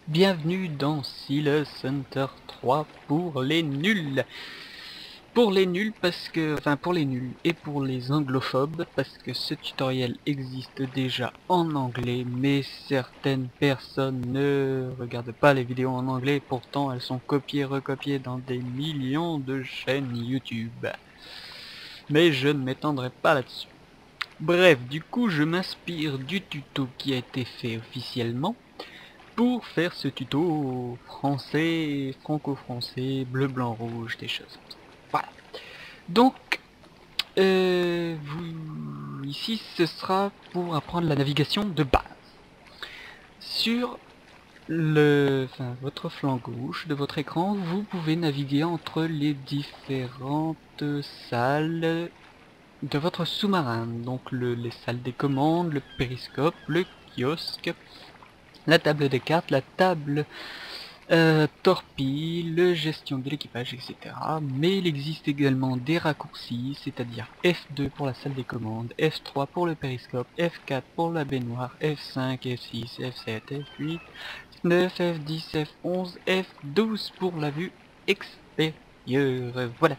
Bienvenue dans Silas Hunter 3 pour les nuls. Pour les nuls parce que... Enfin pour les nuls et pour les anglophobes parce que ce tutoriel existe déjà en anglais, mais certaines personnes ne regardent pas les vidéos en anglais, pourtant elles sont copiées-recopiées dans des millions de chaînes YouTube. Mais je ne m'étendrai pas là-dessus. Bref, du coup je m'inspire du tuto qui a été fait officiellement pour faire ce tuto français, franco-français, bleu, blanc, rouge, des choses comme ça. Voilà. Donc, ici ce sera pour apprendre la navigation de base. Sur votre flanc gauche de votre écran, vous pouvez naviguer entre les différentes salles de votre sous-marin. Donc les salles des commandes, le périscope, le kiosque, la table des cartes, la table torpille, le gestion de l'équipage, etc. Mais il existe également des raccourcis, c'est-à-dire F2 pour la salle des commandes, F3 pour le périscope, F4 pour la baignoire, F5, F6, F7, F8, F9, F10, F11, F12 pour la vue extérieure. Voilà.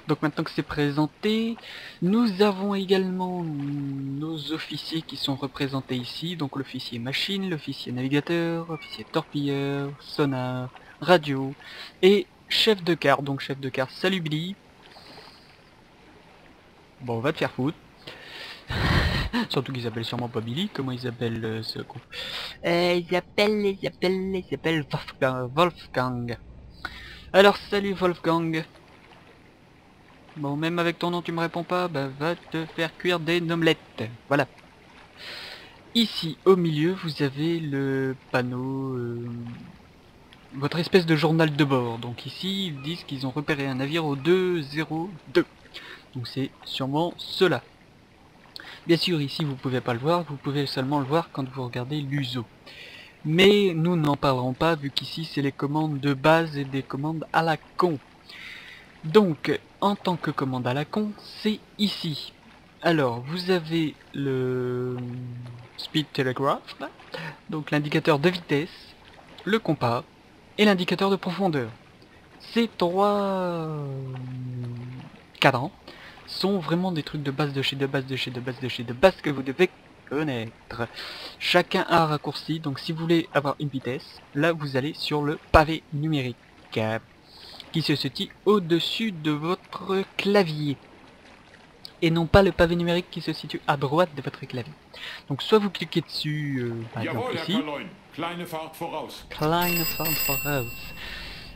Donc maintenant que c'est présenté, nous avons également nos officiers qui sont représentés ici, donc l'officier machine, l'officier navigateur, l'officier torpilleur, sonar, radio, et chef de quart, donc chef de quart, salut Billy. Bon, on va te faire foutre. Surtout qu'ils appellent sûrement pas Billy, comment ils appellent ce groupe? Ils appellent Wolfgang. Alors salut Wolfgang. Bon, même avec ton nom tu me réponds pas, bah va te faire cuire des omelettes. Voilà. Ici, au milieu, vous avez le panneau... votre espèce de journal de bord. Donc ici, ils disent qu'ils ont repéré un navire au 202. Donc c'est sûrement cela. Bien sûr, ici, vous pouvez pas le voir. Vous pouvez seulement le voir quand vous regardez l'USO. Mais nous n'en parlerons pas, vu qu'ici, c'est les commandes de base et des commandes à la con. Donc, en tant que commande à la con, c'est ici. Alors, vous avez le Speed Telegraph, là, donc l'indicateur de vitesse, le compas et l'indicateur de profondeur. Ces trois cadrans sont vraiment des trucs de base de chez de base de chez de base de chez de base que vous devez connaître. Chacun a un raccourci, donc si vous voulez avoir une vitesse, là vous allez sur le pavé numérique qui se situe au-dessus de votre clavier. Et non pas le pavé numérique qui se situe à droite de votre clavier. Donc soit vous cliquez dessus, par exemple ici, Kleine Fahrt voraus.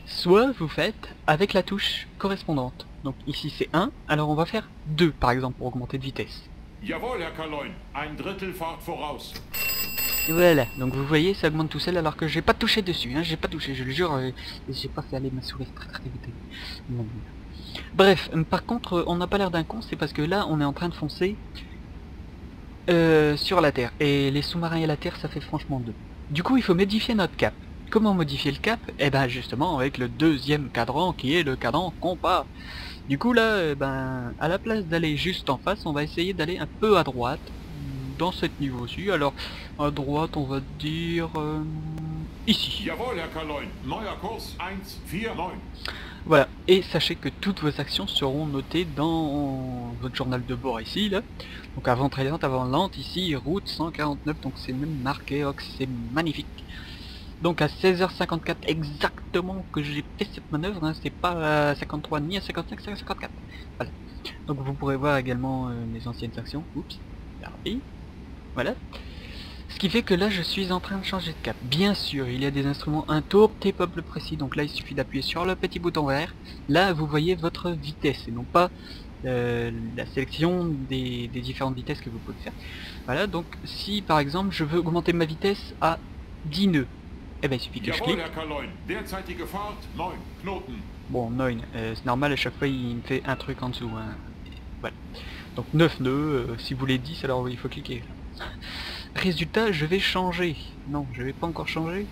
Soit vous faites avec la touche correspondante. Donc ici c'est 1, alors on va faire 2 par exemple pour augmenter de vitesse. Jawohl, Herr Kaloin, ein Drittel Fahrt voraus. Voilà, donc vous voyez, ça augmente tout seul alors que j'ai pas touché dessus, hein, j'ai pas touché, je le jure, j'ai pas fait aller ma souris très vite. Non. Bref, par contre, on n'a pas l'air d'un con, c'est parce que là, on est en train de foncer sur la Terre. Et les sous-marins et la Terre, ça fait franchement deux. Du coup, il faut modifier notre cap. Comment modifier le cap? Eh ben, justement, avec le deuxième cadran, qui est le cadran compas. Du coup, là, à la place d'aller juste en face, on va essayer d'aller un peu à droite, dans ce niveau-ci. Alors, à droite, on va dire... ici. Jawohl, Herr Kaloin, neuer Kurs 149. Voilà, et sachez que toutes vos actions seront notées dans votre journal de bord ici, là. Donc avant très lente, avant lente, ici, route 149, donc c'est même marqué, oh, c'est magnifique. Donc à 16h54 exactement que j'ai fait cette manœuvre, hein, c'est pas à 53 ni à 55, c'est à 54. Voilà. Donc vous pourrez voir également mes anciennes actions, oups, regardez, voilà. Ce qui fait que là je suis en train de changer de cap. Bien sûr, il y a des instruments un tout petit peu plus précis, donc là il suffit d'appuyer sur le petit bouton vert. Là vous voyez votre vitesse et non pas la sélection des différentes vitesses que vous pouvez faire. Voilà, donc si par exemple je veux augmenter ma vitesse à 10 nœuds, eh ben il suffit que je clique. Bon, 9, c'est normal, à chaque fois il me fait un truc en dessous. Hein. Voilà. Donc 9 nœuds, si vous voulez 10, alors il faut cliquer. Résultat, je vais changer. Non, je vais pas encore changer.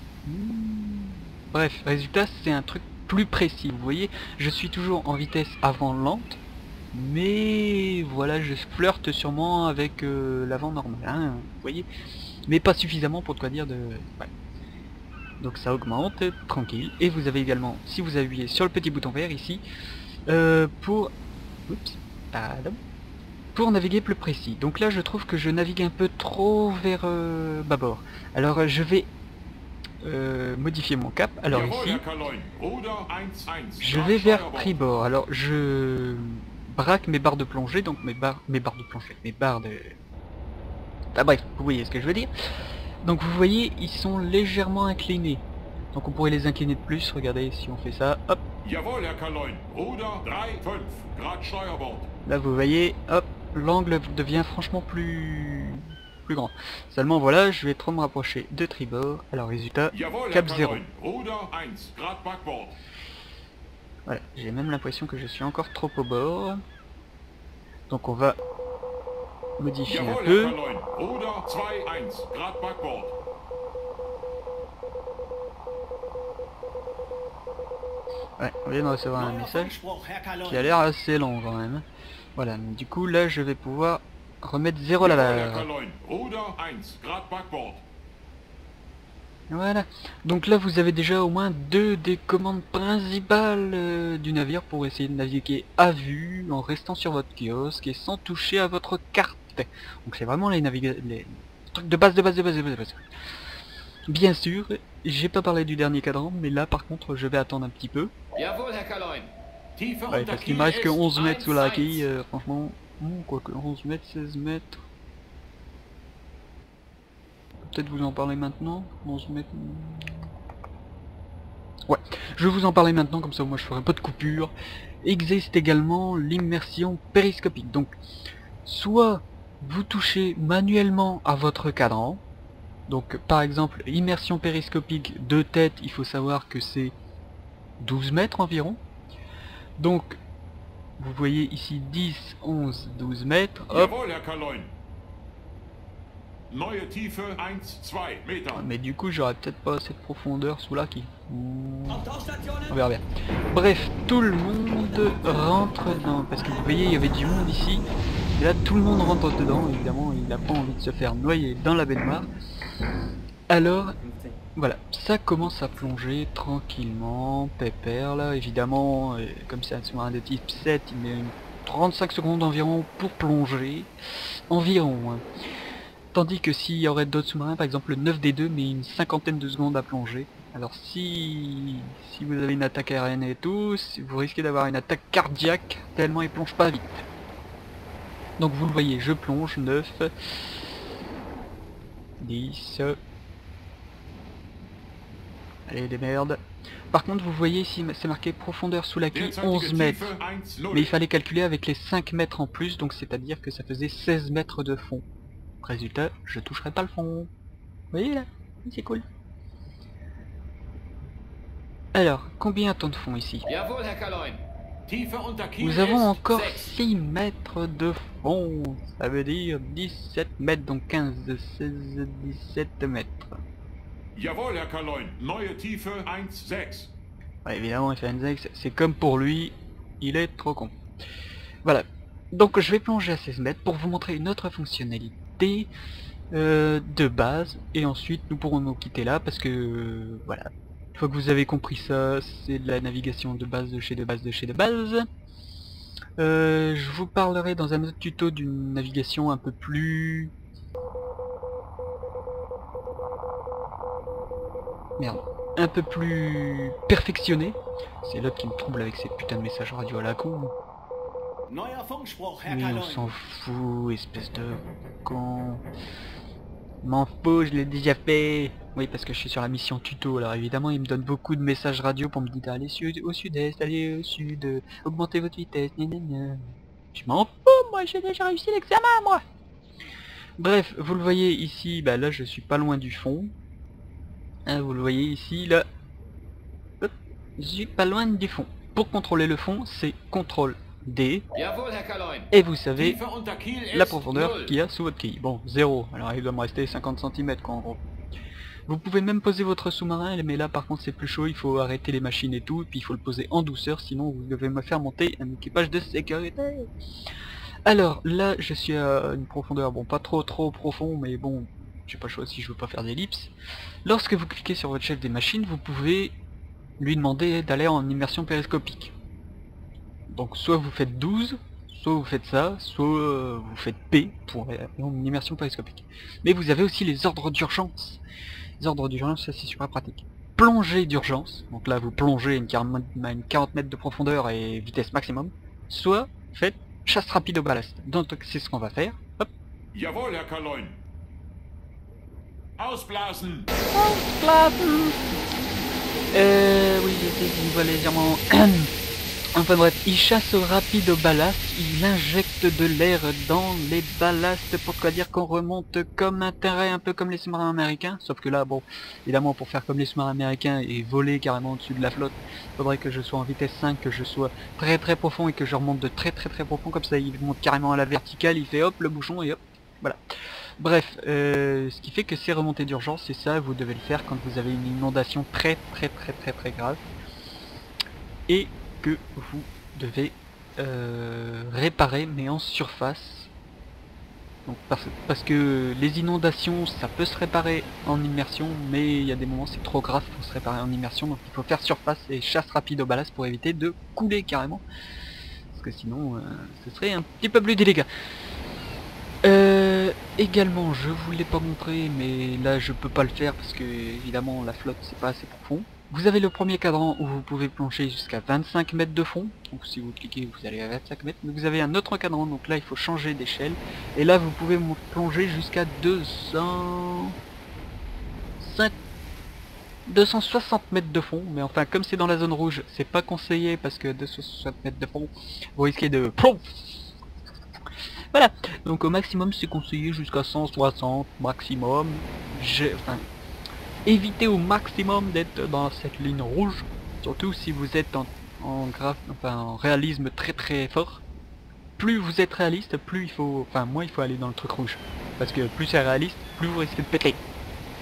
Bref, résultat, c'est un truc plus précis. Vous voyez, je suis toujours en vitesse avant lente, mais voilà, je flirte sûrement avec l'avant normal. Hein, vous voyez, mais pas suffisamment pour de quoi dire de... Ouais. Donc ça augmente, tranquille. Et vous avez également, si vous appuyez sur le petit bouton vert ici, pour... Oups, pardon. Pour naviguer plus précis. Donc là je trouve que je navigue un peu trop vers bâbord. Alors je vais modifier mon cap. Alors Jawohl, ici, Herr Kaloin. Ruder 1-1. je vais vers Steuerbord. tribord. Alors je braque mes barres de plongée, donc mes barres de plongée, mes barres de... Enfin bref, vous voyez ce que je veux dire. Donc vous voyez, ils sont légèrement inclinés. Donc on pourrait les incliner de plus, regardez si on fait ça, hop. Jawohl, Herr Kaloin. Ruder 3-5. Grad Steuerbord. Là vous voyez, hop, l'angle devient franchement plus grand. Seulement voilà, je vais trop me rapprocher de tribord. Alors résultat, Jawohl, Herr cap 0. Kaloin. Ruder 1. Grad Backbord. Voilà, j'ai même l'impression que je suis encore trop au bord. Donc on va modifier un Jawohl, peu. Herr Kaloin. Ruder 2-1. Grad Backbord. Ouais, on vient de recevoir un message Funkspruch, Herr Kaloin. qui a l'air assez long quand même. Voilà, du coup là je vais pouvoir remettre 0 la Jawohl, Herr barre. Kaloin. Ruder 1. Grad Backbord. Voilà, donc là vous avez déjà au moins 2 des commandes principales du navire pour essayer de naviguer à vue en restant sur votre kiosque et sans toucher à votre carte. Donc c'est vraiment les trucs de base. Bien sûr, j'ai pas parlé du dernier cadran, mais là par contre je vais attendre un petit peu. Jawohl, Herr Kaloin. Tiefe Ouais, unter parce qu'il Kiel me reste que ist 11 mètres sous la 1-1. quille, franchement, quoique 11 mètres, 16 mètres. Peut-être vous en parler maintenant, 11 mètres... Ouais, je vais vous en parler maintenant, comme ça moi je ferai pas de coupure. Existe également l'immersion périscopique, donc soit vous touchez manuellement à votre cadran, donc par exemple immersion périscopique de tête, il faut savoir que c'est 12 mètres environ. Donc vous voyez ici 10, 11, 12 mètres, hop. Jawohl, Herr Kaloin. Neue Tiefe 1-2 Meter. Mais du coup j'aurais peut-être pas assez de profondeur sous la quille. On verra bien. Bref, tout le monde rentre dans... Parce que vous voyez, il y avait du monde ici. Et là, tout le monde rentre dedans. Évidemment, il n'a pas envie de se faire noyer dans la baignoire. Alors, voilà, ça commence à plonger tranquillement, pépère là. Évidemment, comme c'est un sous-marin de type 7, il met 35 secondes environ pour plonger. Environ, hein. Tandis que s'il y aurait d'autres sous-marins, par exemple le 9D2 met une cinquantaine de secondes à plonger. Alors si vous avez une attaque aérienne et tout, vous risquez d'avoir une attaque cardiaque tellement il plonge pas vite. Donc vous le voyez, je plonge, 9, 10, allez des merdes. Par contre vous voyez ici c'est marqué profondeur sous la quille 11 mètres. Mais il fallait calculer avec les 5 mètres en plus, donc c'est-à-dire que ça faisait 16 mètres de fond. Résultat, je toucherai pas le fond. Vous voyez là? C'est cool. Alors, combien a-t-on de fond ici? Jawohl, Herr Kaloin. Tiefe unter Kiel Nous avons ist encore 6. 6 mètres de fond. Ça veut dire 17 mètres, donc 15, 16, 17 mètres. Jawohl, Herr Kaloin. Neue Tiefe 1-6. Ouais, évidemment, FNZ, c'est comme pour lui, il est trop con. Voilà. Donc je vais plonger à 16 mètres pour vous montrer une autre fonctionnalité de base. Et ensuite nous pourrons nous quitter là parce que voilà. Une fois que vous avez compris ça, c'est de la navigation de base de chez de base de chez de base. Je vous parlerai dans un autre tuto d'une navigation un peu plus... Merde. Un peu plus perfectionnée. C'est l'autre qui me trouble avec ses putains de messages radio à la con. Neuer Funkspruch, Herr Oui, on Kaloin. s'en fout, espèce de con. M'en fous, je l'ai déjà fait. Oui, parce que je suis sur la mission tuto, alors évidemment il me donne beaucoup de messages radio pour me dire allez au sud-est, allez au sud, augmentez votre vitesse, gna. Je m'en fous, moi j'ai déjà réussi l'examen, moi. Bref, vous le voyez ici, bah là je suis pas loin du fond. Hein, vous le voyez ici, là. Hop, je suis pas loin du fond. Pour contrôler le fond, c'est CTRL D. Jawohl, Herr Kaloin. Et vous savez Tiefe unter Kiel ist la profondeur 0. qu'il y a sous votre quille. Bon, 0. Alors il doit me rester 50 cm quoi en gros. Vous pouvez même poser votre sous-marin, mais là par contre c'est plus chaud, il faut arrêter les machines et tout, et puis il faut le poser en douceur, sinon vous devez me faire monter un équipage de sécurité. Alors là je suis à une profondeur, bon pas trop profond, mais bon, j'ai pas le choix si je veux pas faire d'ellipse. Lorsque vous cliquez sur votre chef des machines, vous pouvez lui demander d'aller en immersion périscopique. Donc soit vous faites 12, soit vous faites ça, soit vous faites P pour une immersion périscopique. Mais vous avez aussi les ordres d'urgence. Les ordres d'urgence, ça c'est super pratique. Plongée d'urgence, donc là vous plongez à une 40 mètres de profondeur et vitesse maximum. Soit faites chasse rapide au ballast. Donc c'est ce qu'on va faire. Hop. Jawohl, Herr Kaloin. Ausblasen. Oui, j'essaie une voix légèrement... Enfin bref, il chasse rapide au ballast, il injecte de l'air dans les ballasts pour quoi dire qu'on remonte comme un terrain, un peu comme les sous-marins américains. Sauf que là, bon, évidemment pour faire comme les sous-marins américains et voler carrément au-dessus de la flotte, il faudrait que je sois en vitesse 5, que je sois très très profond et que je remonte de très profond, comme ça il monte carrément à la verticale, il fait hop le bouchon et hop, voilà. Bref, ce qui fait que ces remontées d'urgence, c'est ça, vous devez le faire quand vous avez une inondation très grave. Et que vous devez réparer, mais en surface. Donc parce que les inondations, ça peut se réparer en immersion, mais il y a des moments c'est trop grave pour se réparer en immersion, donc il faut faire surface et chasse rapide au ballast pour éviter de couler carrément. Parce que sinon, ce serait un petit peu plus délicat. Également, je vous l'ai pas montré, mais là je peux pas le faire parce que évidemment la flotte c'est pas assez profond. Vous avez le premier cadran où vous pouvez plonger jusqu'à 25 mètres de fond, donc si vous cliquez vous allez à 25 mètres, mais vous avez un autre cadran, donc là il faut changer d'échelle, et là vous pouvez plonger jusqu'à 260 mètres de fond, mais enfin comme c'est dans la zone rouge, c'est pas conseillé parce que 260 mètres de fond, vous risquez de... Voilà, donc au maximum c'est conseillé jusqu'à 160 maximum, enfin... Évitez au maximum d'être dans cette ligne rouge, surtout si vous êtes en réalisme très fort. Plus vous êtes réaliste, plus il faut, moins il faut aller dans le truc rouge. Parce que plus c'est réaliste, plus vous risquez de péter.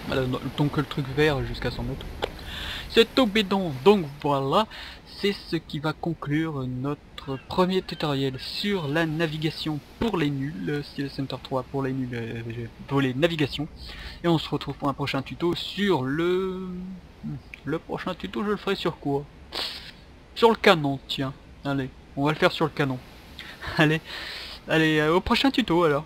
Voilà, donc le truc vert jusqu'à 100 mètres. C'est tout bidon, donc voilà, c'est ce qui va conclure notre premier tutoriel sur la navigation pour les nuls, Steel Center 3 pour les nuls, pour les navigations. Et on se retrouve pour un prochain tuto sur le... Le prochain tuto je le ferai sur quoi? Sur le canon, tiens. Allez, on va le faire sur le canon. Allez, au prochain tuto alors.